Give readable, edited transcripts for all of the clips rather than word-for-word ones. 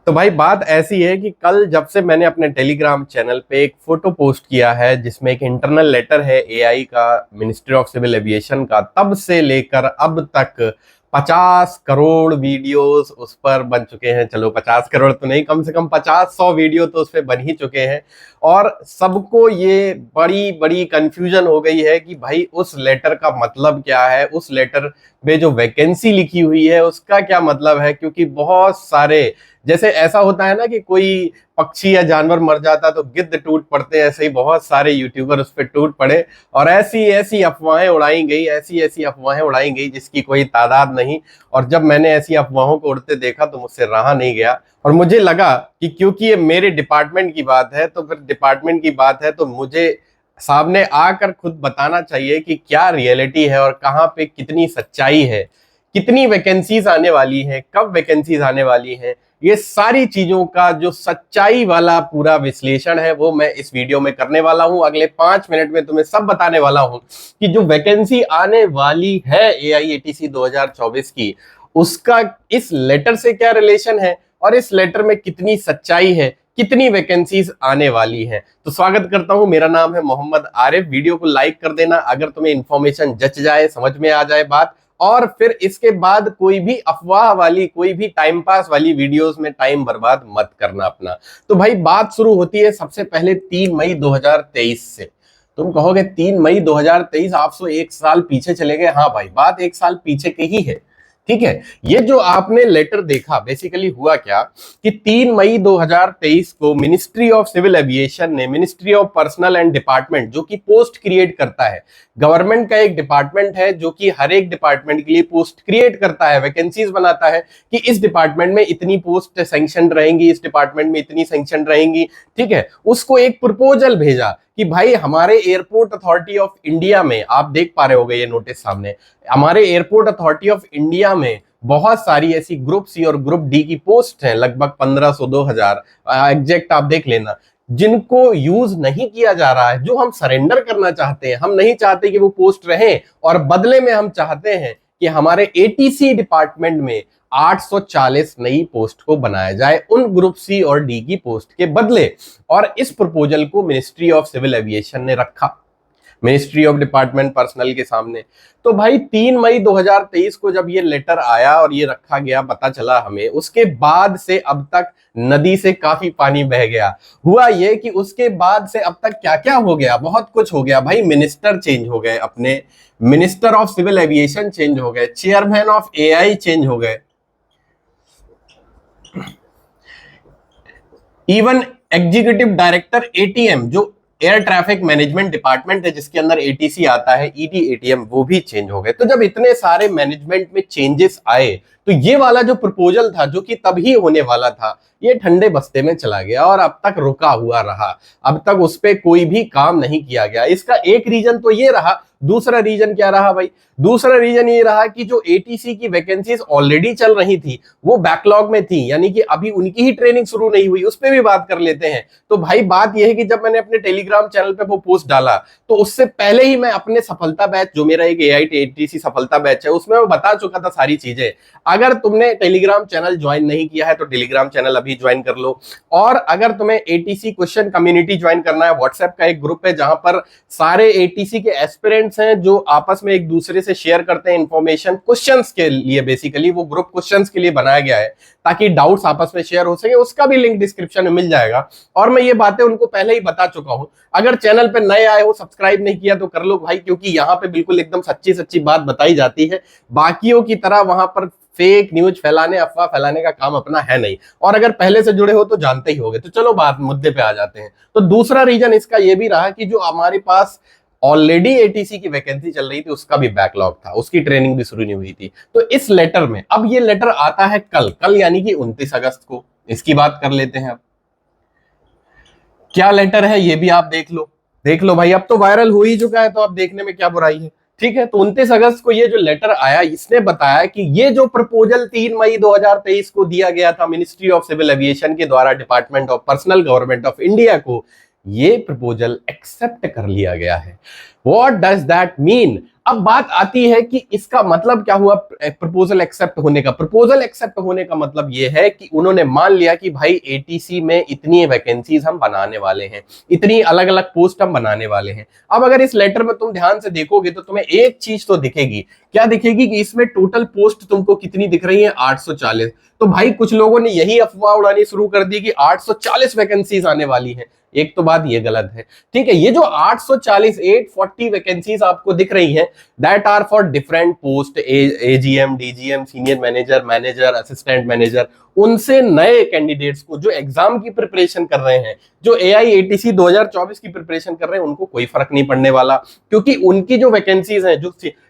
तो भाई बात ऐसी है कि कल जब से मैंने अपने टेलीग्राम चैनल पे एक फोटो पोस्ट किया है जिसमें एक इंटरनल लेटर है एआई का, मिनिस्ट्री ऑफ सिविल एविएशन का, तब से लेकर अब तक 50 करोड़ वीडियोस उस पर बन चुके हैं। चलो 50 करोड़ तो नहीं, कम से कम 50-100 वीडियो तो उस पर बन ही चुके हैं। और सबको ये बड़ी बड़ी कंफ्यूजन हो गई है कि भाई उस लेटर का मतलब क्या है, उस लेटर में जो वैकेंसी लिखी हुई है उसका क्या मतलब है। क्योंकि बहुत सारे, जैसे ऐसा होता है ना कि कोई पक्षी या जानवर मर जाता तो गिद्ध टूट पड़ते, ऐसे ही बहुत सारे यूट्यूबर उस पर टूट पड़े और ऐसी ऐसी अफवाहें उड़ाई गई, ऐसी ऐसी अफवाहें उड़ाई गई जिसकी कोई तादाद नहीं। और जब मैंने ऐसी अफवाहों को उड़ते देखा तो मुझसे रहा नहीं गया और मुझे लगा कि क्योंकि ये मेरे डिपार्टमेंट की बात है तो फिर डिपार्टमेंट की बात है तो मुझे सामने आकर खुद बताना चाहिए कि क्या रियलिटी है और कहाँ पे कितनी सच्चाई है, कितनी वैकेंसीज आने वाली हैं, कब वैकेंसीज आने वाली हैं। ये सारी चीजों का जो सच्चाई वाला पूरा विश्लेषण है वो मैं इस वीडियो में करने वाला हूं। अगले 5 मिनट में तुम्हें सब बताने वाला हूं कि जो वैकेंसी आने वाली है AIATC 2024 की, उसका इस लेटर से क्या रिलेशन है और इस लेटर में कितनी सच्चाई है, कितनी वैकेंसीज आने वाली हैं। तो स्वागत करता हूं, मेरा नाम है मोहम्मद आरिफ। वीडियो को लाइक कर देना अगर तुम्हें इंफॉर्मेशन जच जाए, समझ में आ जाए बात। और फिर इसके बाद कोई भी अफवाह वाली, कोई भी टाइम पास वाली वीडियोस में टाइम बर्बाद मत करना अपना। तो भाई बात शुरू होती है सबसे पहले 3 मई 2023 से। तुम कहोगे 3 मई 2023, आप 1 साल पीछे चले गए। हाँ भाई, बात 1 साल पीछे की ही है। ठीक है, ये जो आपने लेटर देखा, बेसिकली हुआ क्या कि 3 मई 2023 को मिनिस्ट्री ऑफ सिविल एविएशन ने, ministry of personal and department जो कि पोस्ट क्रिएट करता है, गवर्नमेंट का एक डिपार्टमेंट है जो कि हर एक डिपार्टमेंट के लिए पोस्ट क्रिएट करता है, वैकेंसीज बनाता है कि इस डिपार्टमेंट में इतनी पोस्ट सैंक्शन रहेंगी, इस डिपार्टमेंट में इतनी सैंक्शन रहेंगी। ठीक है, उसको एक प्रपोजल भेजा कि भाई हमारे एयरपोर्ट अथॉरिटी ऑफ इंडिया में, आप देख पा रहे होगे ये नोटिस सामने, हमारे एयरपोर्ट अथॉरिटी ऑफ इंडिया में बहुत सारी ऐसी ग्रुप सी और ग्रुप डी की पोस्ट हैं, लगभग 1500-2000 एग्जैक्ट आप देख लेना, जिनको यूज नहीं किया जा रहा है, जो हम सरेंडर करना चाहते हैं। हम नहीं चाहते कि वो पोस्ट रहे और बदले में हम चाहते हैं कि हमारे ATC डिपार्टमेंट में 840 नई पोस्ट को बनाया जाए उन ग्रुप सी और डी की पोस्ट के बदले। और इस प्रपोजल को मिनिस्ट्री ऑफ सिविल एविएशन ने रखा मिनिस्ट्री ऑफ डिपार्टमेंट पर्सनल के सामने। तो भाई 3 मई 2023 को जब ये लेटर आया और ये रखा गया, पता चला हमें, उसके बाद से अब तक नदी से काफी पानी बह गया। हुआ ये कि उसके बाद से अब तक क्या क्या हो गया, बहुत कुछ हो गया भाई। मिनिस्टर चेंज हो गए, अपने minister of civil aviation change हो गए, चेयरमैन ऑफ AI चेंज हो गए, इवन एग्जीक्यूटिव डायरेक्टर ATM, जो एयर ट्रैफिक मैनेजमेंट डिपार्टमेंट है जिसके अंदर ATC आता है, ED ATM, वो भी चेंज हो गए। तो जब इतने सारे मैनेजमेंट में चेंजेस आए तो ये वाला जो प्रपोजल था जो कि तब ही होने वाला था, ये ठंडे बस्ते में चला गया और अब तक रुका हुआ रहा। अब तक उस पर कोई भी काम नहीं किया गया। इसका एक रीजन तो ये रहा। दूसरा रीजन क्या रहा भाई? दूसरा रीजन ये रहा कि जो ATC की वैकेंसीज ऑलरेडी चल रही थी वो बैकलॉग में थी, यानी कि अभी उनकी ही ट्रेनिंग शुरू नहीं हुई। उस पर भी बात कर लेते हैं। तो भाई बात यह है कि जब मैंने अपने टेलीग्राम चैनल पे वो पोस्ट डाला तो उससे पहले ही मैं अपने सफलता बैच, जो मेरा एक AIATC सफलता बैच है, उसमें मैं बता चुका था सारी चीजें। अगर तुमने टेलीग्राम चैनल ज्वाइन नहीं किया है तो टेलीग्राम चैनल अभी ज्वाइन कर लो। और अगर तुम्हें ATC क्वेश्चन कम्युनिटी ज्वाइन करना है, व्हाट्सएप का एक ग्रुप है जहां पर सारे ATC के एस्पिरेंट्स हैं जो आपस में एक दूसरे से शेयर करते हैं इंफॉर्मेशन क्वेश्चंस के लिए। बेसिकली वो ग्रुप क्वेश्चंस के लिए बनाया गया है ताकि डाउट्स आपस में शेयर हो सके। उसका भी लिंक डिस्क्रिप्शन में मिल जाएगा और मैं ये बातें उनको पहले ही बता चुका हूं। अगर चैनल पे नए आए हो, सब्सक्राइब नहीं किया तो कर लो भाई, क्योंकि यहाँ पे बिल्कुल एकदम सच्ची सच्ची बात बताई जाती है। बाकियों की तरह वहां पर फेक न्यूज फैलाने, अफवाह फैलाने का काम अपना है नहीं। और अगर पहले से जुड़े हो तो जानते ही होगे। तो चलो बात मुद्दे पे आ जाते हैं। तो दूसरा रीजन इसका यह भी रहा कि जो हमारे पास ऑलरेडी ATC की वैकेंसी चल रही थी उसका भी बैकलॉग था, उसकी ट्रेनिंग भी शुरू नहीं हुई थी। तो इस लेटर में, अब ये लेटर आता है कल यानी कि 29 अगस्त को। इसकी बात कर लेते हैं। अब क्या लेटर है ये भी आप देख लो भाई। अब तो वायरल हो ही चुका है तो अब देखने में क्या बुराई है। ठीक है, तो 29 अगस्त को ये जो लेटर आया, इसने बताया कि ये जो प्रपोजल 3 मई 2023 को दिया गया था मिनिस्ट्री ऑफ सिविल एविएशन के द्वारा department of personal government of India को, ये प्रपोजल एक्सेप्ट कर लिया गया है। What does that mean? अब बात आती है कि इसका मतलब क्या हुआ प्रपोजल एक्सेप्ट होने का। प्रपोजल एक्सेप्ट होने का मतलब यह है कि उन्होंने मान लिया कि भाई एटीसी में इतनी वैकेंसीज हम बनाने वाले हैं, इतनी अलग अलग पोस्ट हम बनाने वाले हैं। अब अगर इस लेटर में तुम ध्यान से देखोगे तो तुम्हें एक चीज तो दिखेगी, क्या दिखेगी कि इसमें टोटल पोस्ट तुमको कितनी दिख रही है, 840। तो भाई कुछ लोगों ने यही अफवाह उड़ानी शुरू कर दी कि 840 वैकेंसीज आने वाली हैं। एक तो बात ये गलत है, ठीक है। ये जो 840 840 वैकेंसीज आपको दिख रही हैं, that are for different post, AGM, DGM, senior manager, manager, assistant manager. उनसे नए कैंडिडेट्स को जो एग्जाम की प्रिपरेशन कर रहे हैं, जो एआईएटीसी 2024 की प्रिपरेशन कर रहे हैं, उनको कोई फर्क नहीं पड़ने वाला, क्योंकि उनकी जो वैकेंसीज हैं,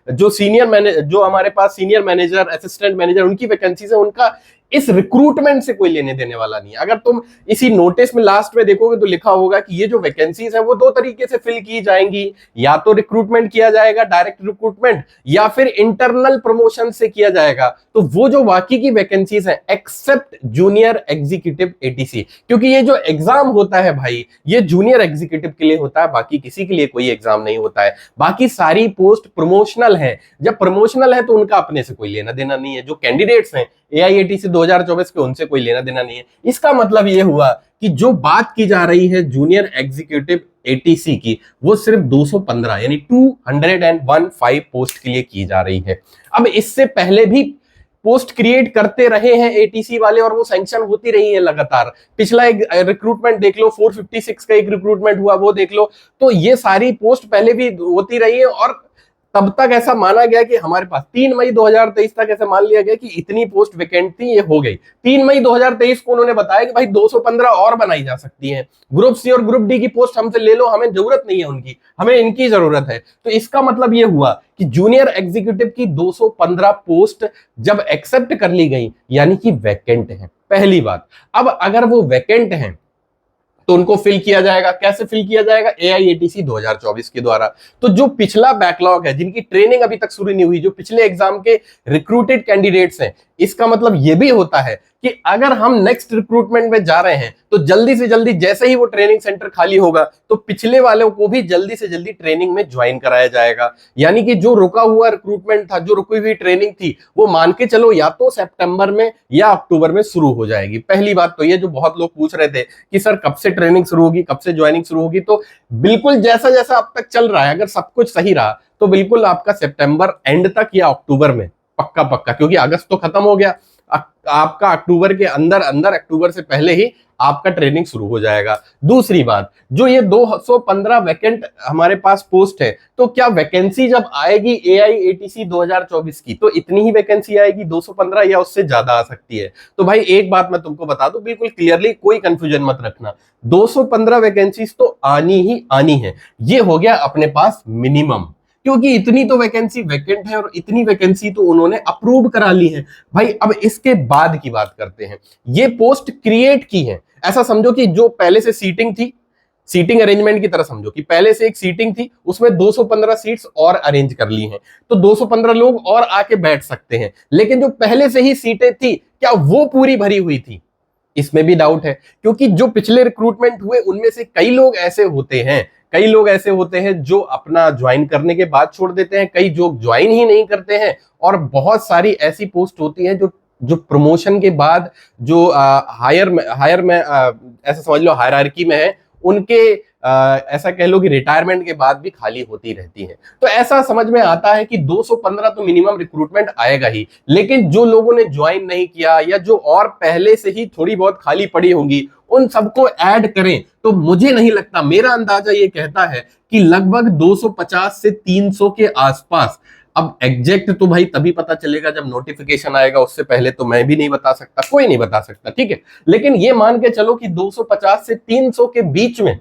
जो सीनियर मैनेजर, जो हमारे पास सीनियर मैनेजर, असिस्टेंट मैनेजर, उनकी वैकेंसीज है, उनका इस रिक्रूटमेंट से कोई लेने देने वाला नहीं है। अगर तुम इसी नोटिस में लास्ट में देखोगे तो लिखा होगा कि ये जो वैकेंसीज है वो दो तरीके से फिल की जाएंगी, या तो रिक्रूटमेंट किया जाएगा, डायरेक्ट रिक्रूटमेंट, या फिर इंटरनल प्रमोशन से किया जाएगा। तो वो जो बाकी की वैकेंसीज है, एक्सेप्ट जूनियर एग्जीक्यूटिव एटीसी, क्योंकि ये जो एग्जाम होता है भाई, ये जूनियर एग्जीक्यूटिव के लिए होता है, बाकी किसी के लिए कोई एग्जाम नहीं होता है। बाकी सारी पोस्ट प्रमोशनल है। जब प्रमोशनल है तो उनका अपने से कोई लेना देना नहीं है। जो कैंडिडेट्स हैं एआईएटीसी 2024 के, उनसे कोई लेना देना नहीं है। इसका मतलब यह हुआ कि जो बात की जा रही है जूनियर एग्जीक्यूटिव एटीसी की, वो सिर्फ 215 यानी 215 पोस्ट के लिए की जा रही है। अब इससे पहले भी पोस्ट क्रिएट करते रहे हैं एटीसी वाले, और वो सैंक्शन होती रही है लगातार। पिछला एक रिक्रूटमेंट देख लो, 456 का एक रिक्रूटमेंट हुआ, वो देख लो। तो ये सारी पोस्ट पहले भी होती रही है, और तब तक ऐसा माना गया कि हमारे पास 3 मई 2023 तक ऐसा मान लिया गया कि इतनी पोस्ट वैकेंट थी, ये हो गई। 3 मई 2023 को उन्होंने बताया कि भाई 215 और बनाई जा सकती हैं। ग्रुप सी और ग्रुप डी की पोस्ट हमसे ले लो, हमें जरूरत नहीं है उनकी, हमें इनकी जरूरत है। तो इसका मतलब ये हुआ कि जूनियर एग्जीक्यूटिव की 215 पोस्ट जब एक्सेप्ट कर ली गई, यानी कि वैकेंट है, पहली बात। अब अगर वो वैकेंट है तो उनको फिल किया जाएगा। कैसे फिल किया जाएगा? एआईएटीसी 2024 के द्वारा। तो जो पिछला बैकलॉग है, जिनकी ट्रेनिंग अभी तक शुरू नहीं हुई, जो पिछले एग्जाम के रिक्रूटेड कैंडिडेट्स हैं, इसका मतलब यह भी होता है कि अगर हम नेक्स्ट रिक्रूटमेंट में जा रहे हैं तो जल्दी से जल्दी, जैसे ही वो ट्रेनिंग सेंटर खाली होगा, तो पिछले वालों को भी जल्दी से जल्दी ट्रेनिंग में ज्वाइन कराया जाएगा। यानी कि जो रुका हुआ रिक्रूटमेंट था, जो रुकी हुई ट्रेनिंग थी, वो मान के चलो या तो सितंबर में या अक्टूबर में शुरू हो जाएगी। पहली बात तो ये, जो बहुत लोग पूछ रहे थे कि सर कब से ट्रेनिंग शुरू होगी, कब से ज्वाइनिंग शुरू होगी, तो बिल्कुल जैसा जैसा अब तक चल रहा है, अगर सब कुछ सही रहा तो बिल्कुल आपका सितंबर एंड तक या अक्टूबर में पक्का पक्का, क्योंकि अगस्त तो खत्म हो गया, आपका अक्टूबर के अंदर अंदर, अक्टूबर से पहले ही आपका ट्रेनिंग शुरू हो जाएगा। दूसरी बात, जो ये 215 वैकेंट हमारे पास पोस्ट है, तो क्या वैकेंसी जब आएगी एआईएटीसी 2024 की, तो इतनी ही वैकेंसी आएगी 215, या उससे ज्यादा आ सकती है? तो भाई एक बात मैं तुमको बता दूं बिल्कुल क्लियरली, कोई कंफ्यूजन मत रखना, 215 वैकेंसीज तो आनी ही आनी है। ये हो गया अपने पास मिनिमम, क्योंकि इतनी तो वैकेंसी वैकेंट है और इतनी वैकेंसी तो उन्होंने अप्रूव करा ली है। भाई अब इसके बाद की बात करते हैं। ये पोस्ट क्रिएट की है, ऐसा समझो कि जो पहले से सीटिंग थी, सीटिंग अरेंजमेंट की तरह समझो कि पहले से एक सीटिंग थी, उसमें 215 सीट्स और अरेंज कर ली हैं, तो 215 लोग और आके बैठ सकते हैं। लेकिन जो पहले से ही सीटें थी, क्या वो पूरी भरी हुई थी? इसमें भी डाउट है, क्योंकि जो पिछले रिक्रूटमेंट हुए उनमें से कई लोग ऐसे होते हैं जो अपना ज्वाइन करने के बाद छोड़ देते हैं, कई जो ज्वाइन ही नहीं करते हैं, और बहुत सारी ऐसी पोस्ट होती हैं जो प्रमोशन के बाद, जो हायर में ऐसा समझ लो हायरार्की में है, उनके ऐसा कह लो कि रिटायरमेंट के बाद भी खाली होती रहती है। तो ऐसा समझ में आता है कि 215 तो मिनिमम रिक्रूटमेंट आएगा ही, लेकिन जो लोगों ने ज्वाइन नहीं किया या जो और पहले से ही थोड़ी बहुत खाली पड़ी होंगी, उन सबको ऐड करें तो मुझे नहीं लगता, मेरा अंदाजा ये कहता है कि लगभग 250 से 300 के आसपास। अब एग्जैक्ट तो भाई तभी पता चलेगा जब नोटिफिकेशन आएगा, उससे पहले तो मैं भी नहीं बता सकता, कोई नहीं बता सकता, ठीक है। लेकिन ये मान के चलो कि 250 से 300 के बीच में,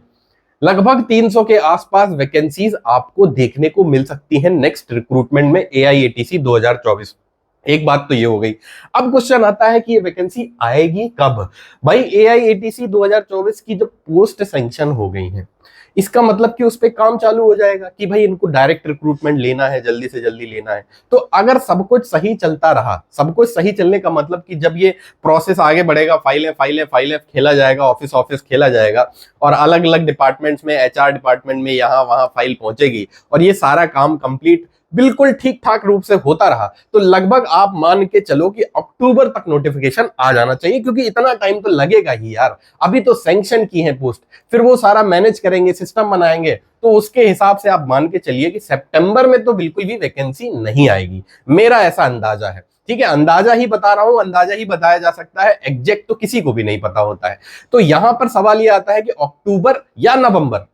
लगभग 300 के आसपास वैकेंसीज आपको देखने को मिल सकती हैं नेक्स्ट रिक्रूटमेंट में एआईएटीसी 2024। एक बात तो ये हो गई। अब क्वेश्चन आता है कि ये वैकेंसी आएगी कब? भाई एआईएटीसी 2024 की जब पोस्ट सैंक्शन हो गई है, इसका मतलब कि उस पे काम चालू हो जाएगा कि भाई इनको डायरेक्ट रिक्रूटमेंट लेना है, जल्दी से जल्दी लेना है। तो अगर सब कुछ सही चलता रहा, सब कुछ सही चलने का मतलब कि जब ये प्रोसेस आगे बढ़ेगा, फाइलें खेला जाएगा, ऑफिस खेला जाएगा, और अलग अलग डिपार्टमेंट्स में, एचआर डिपार्टमेंट में, यहाँ वहां फाइल पहुंचेगी, और ये सारा काम कंप्लीट बिल्कुल ठीक ठाक रूप से होता रहा तो लगभग आप मान के चलो कि अक्टूबर तक नोटिफिकेशन आ जाना चाहिए, क्योंकि इतना टाइम तो लगेगा ही यार। अभी तो सैंक्शन की है पोस्ट, फिर वो सारा मैनेज करेंगे, सिस्टम बनाएंगे, तो उसके हिसाब से आप मान के चलिए कि सितंबर में तो बिल्कुल भी वैकेंसी नहीं आएगी, मेरा ऐसा अंदाजा है। ठीक है, अंदाजा ही बता रहा हूं, अंदाजा ही बताया जा सकता है, एग्जैक्ट तो किसी को भी नहीं पता होता है। तो यहां पर सवाल यह आता है कि अक्टूबर या नवंबर,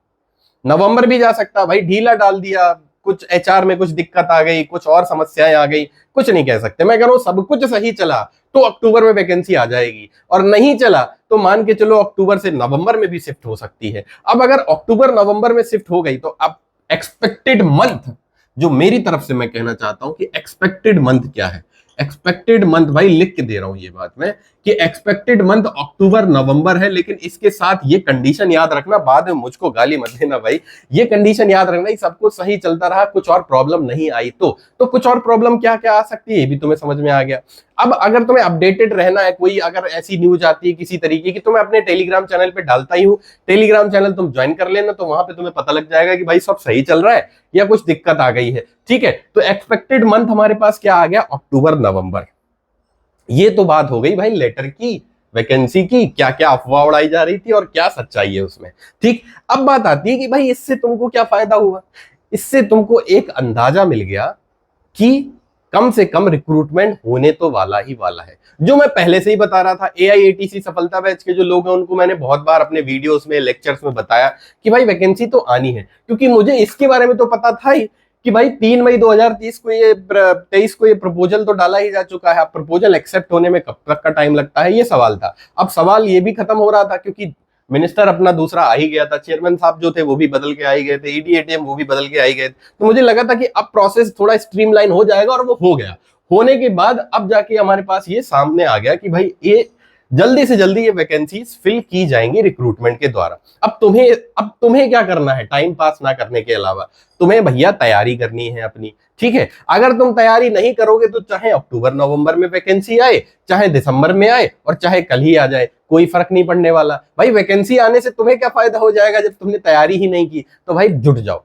नवंबर भी जा सकता है भाई, ढीला डाल दिया, कुछ एचआर में कुछ दिक्कत आ गई, कुछ और समस्याएं आ गई, कुछ नहीं कह सकते। मैं कह रहा हूं सब कुछ सही चला तो अक्टूबर में वैकेंसी आ जाएगी, और नहीं चला तो मान के चलो अक्टूबर से नवंबर में भी शिफ्ट हो सकती है। अब अगर अक्टूबर नवंबर में शिफ्ट हो गई तो अब एक्सपेक्टेड मंथ, जो मेरी तरफ से मैं कहना चाहता हूं कि एक्सपेक्टेड मंथ क्या है। एक्सपेक्टेड मंथ भाई लिख के दे रहा हूं ये बात मैं, कि एक्सपेक्टेड मंथ अक्टूबर नवंबर है, लेकिन इसके साथ ये कंडीशन याद रखना, बाद में मुझको गाली मत देना भाई, ये कंडीशन याद रखना कि सब कुछ सही चलता रहा, कुछ और प्रॉब्लम नहीं आई तो कुछ और प्रॉब्लम क्या क्या आ सकती है ये भी तुम्हें समझ में आ गया। अब अगर तुम्हें अपडेटेड रहना है, कोई अगर ऐसी न्यूज आती है किसी तरीके की, तो मैं अपने टेलीग्राम चैनल पे डालता ही हूँ, टेलीग्राम चैनल तुम ज्वाइन कर लेना, तो वहां पे तुम्हें पता लग जाएगा कि भाई सब सही चल रहा है या कुछ दिक्कत आ गई है। ठीक है, तो एक्सपेक्टेड मंथ हमारे पास क्या आ गया, अक्टूबर नवंबर। ये तो बात हो गई भाई लेटर की, वैकेंसी की, क्या क्या अफवाह उड़ाई जा रही थी और क्या सच्चाई है उसमें। ठीक, अब बात आती है कि भाई इससे तुमको क्या फायदा हुआ। इससे तुमको एक अंदाजा मिल गया कि कम से कम रिक्रूटमेंट होने तो वाला ही वाला है, जो मैं पहले से ही बता रहा था। AIATC सफलता बैच के जो लोग हैं उनको मैंने बहुत बार अपने वीडियोस में, लेक्चर्स में बताया कि भाई वैकेंसी तो आनी है, क्योंकि मुझे इसके बारे में तो पता था ही कि भाई 3 मई 2023 को ये 23 को ये प्रपोजल तो डाला ही जा चुका है। अब प्रपोजल एक्सेप्ट होने में कब तक का टाइम लगता है, ये सवाल था। अब सवाल ये भी खत्म हो रहा था, क्योंकि मिनिस्टर अपना दूसरा आ ही गया था, चेयरमैन साहब जो थे वो भी बदल के आ ही गए थे, ED ATM वो भी बदल के आ ही गए थे, तो मुझे लगा था कि अब प्रोसेस थोड़ा स्ट्रीमलाइन हो जाएगा, और वो हो गया। होने के बाद अब जाके हमारे पास ये सामने आ गया कि भाई ये जल्दी से जल्दी ये वैकेंसीज फिल की जाएंगी रिक्रूटमेंट के द्वारा। अब तुम्हें क्या करना है, टाइम पास ना करने के अलावा तुम्हें भैया तैयारी करनी है अपनी। ठीक है, अगर तुम तैयारी नहीं करोगे तो चाहे अक्टूबर नवंबर में वैकेंसी आए, चाहे दिसंबर में आए, और चाहे कल ही आ जाए, कोई फर्क नहीं पड़ने वाला भाई। वैकेंसी आने से तुम्हें क्या फायदा हो जाएगा जब तुमने तैयारी ही नहीं की, तो भाई जुट जाओ,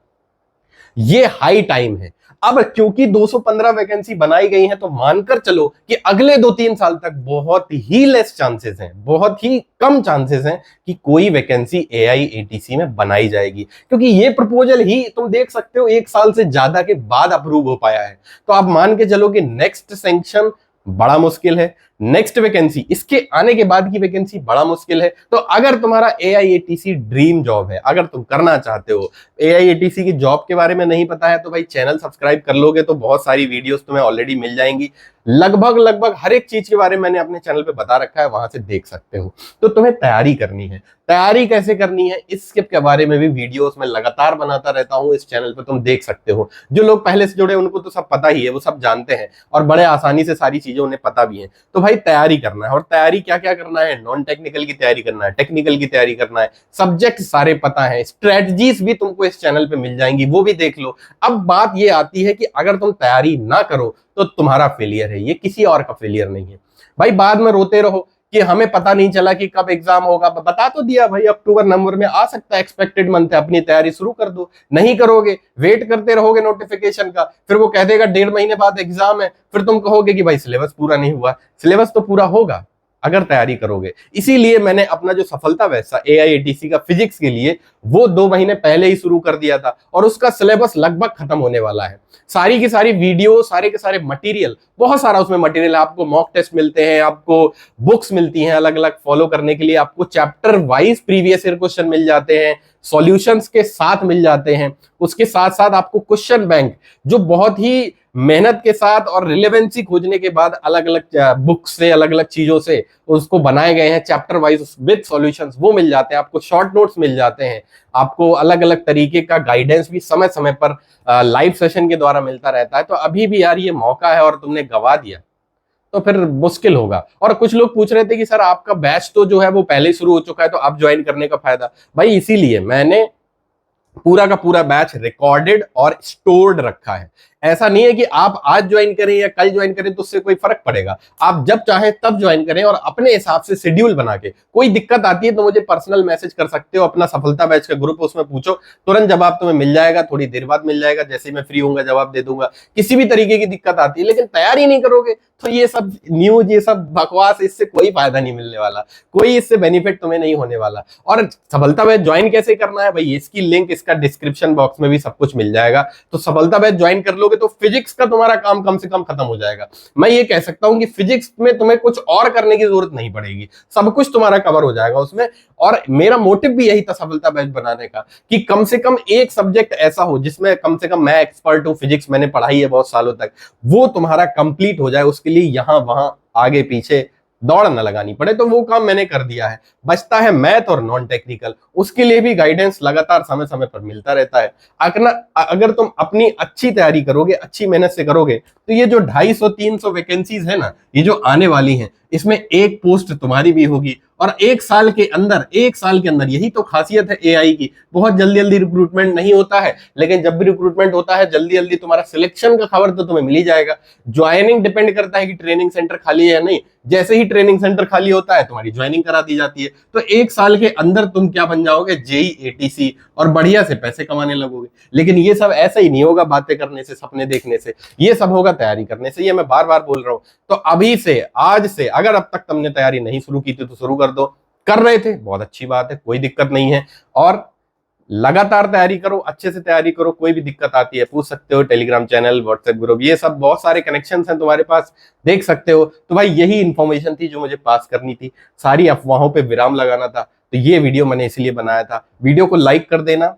ये हाई टाइम है। अब क्योंकि 215 वैकेंसी बनाई गई है, तो मानकर चलो कि अगले 2-3 साल तक बहुत ही लेस चांसेस हैं, बहुत ही कम चांसेस हैं कि कोई वैकेंसी AIATC में बनाई जाएगी, क्योंकि ये प्रपोजल ही तुम देख सकते हो 1 साल से ज्यादा के बाद अप्रूव हो पाया है। तो आप मान के चलो कि नेक्स्ट सैंक्शन बड़ा मुश्किल है, नेक्स्ट वैकेंसी, इसके आने के बाद की वैकेंसी बड़ा मुश्किल है। तो अगर तुम्हारा AIATC ड्रीम जॉब है, अगर तुम करना चाहते हो, AIATC की जॉब के बारे में नहीं पता है, तो भाई चैनल सब्सक्राइब कर लोगे तो बहुत सारी वीडियोस तुम्हें ऑलरेडी मिल जाएंगी। लगभग हर एक चीज के बारे में मैंने अपने चैनल पे बता रखा है, वहां से देख सकते हो। तो तुम्हें तैयारी करनी है, तैयारी कैसे करनी है इसके बारे में भी वीडियोस में लगातार बनाता रहता हूं इस चैनल पे, तुम देख सकते हो। जो लोग पहले से जुड़े उनको तो सब पता ही है, वो सब जानते हैं और बड़े आसानी से सारी चीजें उन्हें पता भी है। तो भाई तैयारी करना है, और तैयारी क्या क्या करना है, नॉन टेक्निकल की तैयारी करना है, टेक्निकल की तैयारी करना है, सब्जेक्ट सारे पता है, स्ट्रेटजीज भी तुमको इस चैनल पे मिल जाएंगी, वो भी देख लो। अब बात ये आती है कि अगर तुम तैयारी ना करो तो तुम्हारा फेलियर है, ये किसी और का फेलियर नहीं है भाई। बाद में रोते रहो कि हमें पता नहीं चला कि कब एग्जाम होगा, बता तो दिया भाई, अक्टूबर नवंबर में आ सकता है, एक्सपेक्टेड मंथ है, अपनी तैयारी शुरू कर दो। नहीं करोगे, वेट करते रहोगे नोटिफिकेशन का, फिर वो कह देगा 1.5 महीने बाद एग्जाम है, फिर तुम कहोगे कि भाई सिलेबस पूरा नहीं हुआ। सिलेबस तो पूरा होगा अगर तैयारी करोगे। इसीलिए मैंने अपना जो सफलता वैसा AIATC का फिजिक्स के लिए वो 2 महीने पहले ही शुरू कर दिया था, और उसका सिलेबस लगभग खत्म होने वाला है। सारी की सारी वीडियो, सारे के सारे मटेरियल, बहुत सारा उसमें मटेरियल, आपको मॉक टेस्ट मिलते हैं, आपको बुक्स मिलती हैं अलग अलग फॉलो करने के लिए, आपको chapter wise previous year question मिल जाते हैं, सॉल्यूशंस के साथ मिल जाते हैं। उसके साथ साथ आपको क्वेश्चन बैंक, जो बहुत ही मेहनत के साथ और रिलेवेंसी खोजने के बाद अलग अलग बुक्स से, अलग अलग चीजों से उसको बनाए गए हैं चैप्टर वाइज विद सॉल्यूशंस, वो मिल जाते हैं। आपको शॉर्ट नोट्स मिल जाते हैं, आपको अलग अलग तरीके का गाइडेंस भी समय समय पर लाइव सेशन के द्वारा मिलता रहता है। तो अभी भी यार ये मौका है और तुमने गवा दिया तो फिर मुश्किल होगा। और कुछ लोग पूछ रहे थे कि सर आपका बैच तो जो है वो पहले ही शुरू हो चुका है, तो अब ज्वाइन करने का फायदा। भाई इसीलिए मैंने पूरा का पूरा बैच रिकॉर्डेड और स्टोर्ड रखा है। ऐसा नहीं है कि आप आज ज्वाइन करें या कल ज्वाइन करें तो उससे कोई फर्क पड़ेगा। आप जब चाहें तब ज्वाइन करें और अपने हिसाब से शेड्यूल बना के। कोई दिक्कत आती है तो मुझे पर्सनल मैसेज कर सकते हो, अपना सफलता बैच का ग्रुप उसमें पूछो, तुरंत जवाब तुम्हें मिल जाएगा, थोड़ी देर बाद मिल जाएगा, जैसे ही मैं फ्री होऊंगा जवाब दे दूंगा। किसी भी तरीके की दिक्कत आती है, लेकिन तैयारी नहीं करोगे तो ये सब न्यूज, ये सब बकवास, इससे कोई फायदा नहीं मिलने वाला, कोई इससे बेनिफिट तुम्हें नहीं होने वाला। और सफलता बैच ज्वाइन कैसे करना है भाई, इसकी लिंक इसका डिस्क्रिप्शन बॉक्स में भी सब कुछ मिल जाएगा। तो सफलता बैच ज्वाइन कर लोगे तो फिजिक्स का तुम्हारा काम कम से कम खत्म हो जाएगा। मैं ये कह सकता हूं कि फिजिक्स में तुम्हें कुछ और करने की जरूरत नहीं पड़ेगी, सब कुछ तुम्हारा कवर हो जाएगा उसमें। और मेरा मोटिव भी यही था सफलता बैच बनाने का, कि कम से कम एक सब्जेक्ट ऐसा हो जिसमें कम से कम मैं एक्सपर्ट हूं, फिजिक्स मैंने पढ़ाई है बहुत सालों तक, वो तुम्हारा कंप्लीट हो जाए। उसके लिए यहां वहां आगे पीछे दौड़ न लगानी पड़े, तो वो काम मैंने कर दिया है। बचता है मैथ और नॉन टेक्निकल, उसके लिए भी गाइडेंस लगातार समय समय पर मिलता रहता है। अगर तुम अपनी अच्छी तैयारी करोगे, अच्छी मेहनत से करोगे, तो ये जो 250-300 वैकेंसीज है ना, ये जो आने वाली हैं, इसमें एक पोस्ट तुम्हारी भी होगी। और एक साल के अंदर यही तो खासियत है एआई की, बहुत जल्दी जल्दी रिक्रूटमेंट नहीं होता है, लेकिन जब भी रिक्रूटमेंट होता है जल्दी जल्दी तुम्हारा सिलेक्शन का खबर तो तुम्हें मिल ही जाएगा। ज्वाइनिंग डिपेंड करता है कि ट्रेनिंग सेंटर खाली है या नहीं, जैसे ही ट्रेनिंग सेंटर खाली होता है तुम्हारी ज्वाइनिंग करा दी जाती है। तो एक साल के अंदर तुम क्या बन जाओगे, जेई एटीसी, और बढ़िया से पैसे कमाने लगोगे। लेकिन ये सब ऐसा ही नहीं होगा बातें करने से, सपने देखने से, ये सब होगा तैयारी करने से। ये मैं बार बार बोल रहा हूं। तो अभी से, आज से, अगर अब तक तुमने तैयारी नहीं शुरू की थी तो शुरू कर दो। कर रहे थे, बहुत अच्छी बात है, कोई दिक्कत नहीं है। और लगातार तैयारी करो, अच्छे से तैयारी करो। कोई भी दिक्कत आती है पूछ सकते हो, टेलीग्राम चैनल, व्हाट्सएप ग्रुप, ये सब बहुत सारे कनेक्शन हैं तुम्हारे पास, देख सकते हो। तो भाई यही इंफॉर्मेशन थी जो मुझे पास करनी थी, सारी अफवाहों पे विराम लगाना था। तो ये वीडियो मैंने इसलिए बनाया था। वीडियो को लाइक कर देना,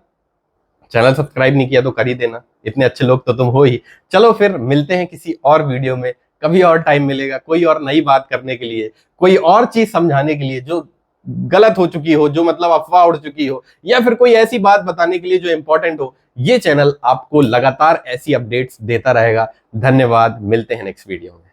चैनल सब्सक्राइब नहीं किया तो कर ही देना, इतने अच्छे लोग तो तुम हो ही। चलो फिर मिलते हैं किसी और वीडियो में, कभी और टाइम मिलेगा, कोई और नई बात करने के लिए, कोई और चीज समझाने के लिए जो गलत हो चुकी हो, जो मतलब अफवाह उड़ चुकी हो, या फिर कोई ऐसी बात बताने के लिए जो इंपॉर्टेंट हो। ये चैनल आपको लगातार ऐसी अपडेट्स देता रहेगा। धन्यवाद, मिलते हैं नेक्स्ट वीडियो में।